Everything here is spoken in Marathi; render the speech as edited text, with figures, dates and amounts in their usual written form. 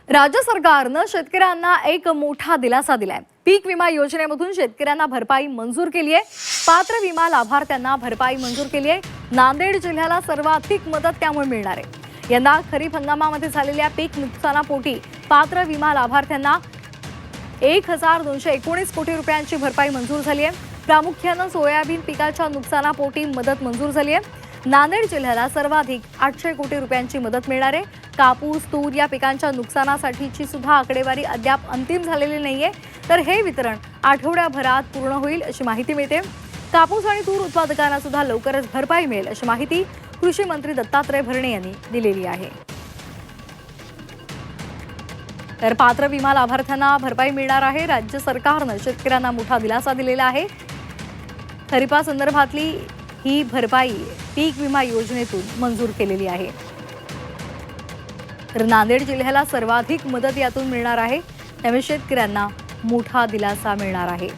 राज्य सरकारनं शेतकऱ्यांना एक मोठा दिलासा दिलाय। पीक विमा योजनेमधून शेतकऱ्यांना भरपाई मंजूर केली आहे। पात्र विमा लाभार्थ्यांना भरपाई मंजूर केली आहे। नांदेड जिल्ह्याला सर्वाधिक मदत त्यामुळे मिळणार आहे। यंदा खरीप हंगामामध्ये झालेल्या पीक नुकसानापोटी पात्र विमा लाभार्थ्यांना 1219 कोटी रुपयांची भरपाई मंजूर झाली आहे। प्रामुख्याने सोयाबीन पिकाच्या नुकसानापोटी मदत मंजूर झाली आहे। नांदेड जिल्ह्याला सर्वाधिक 800 कोटी रुपयांची मदत मिळणार आहे। कापूस तूर या पिकांच्या नुकसानासाठीची सुद्धा आकडेवारी अद्याप अंतिम झालेली नाहीये, तर हे वितरण आठवड्याभरात पूर्ण होईल अशी माहिती मिळते। कापूस आणि तूर उत्पादकांना सुद्धा लवकरच भरपाई मिळेल अशी माहिती कृषी मंत्री दत्तात्रय भरणे यांनी दिलेली आहे। तर पात्र विमा लाभार्थ्यांना भरपाई मिळणार आहे। राज्य सरकारने शेतकऱ्यांना मोठा दिलासा दिलेला आहे। खरीपासंदर्भातली ही भरपाई पीक विमा योजनेतून मंजूर केलेली आहे। तर नांदेड जिल्ह्याला सर्वाधिक मदत यातून मिळणार आहे, त्यामुळे शेतकऱ्यांना मोठा दिलासा मिळणार आहे।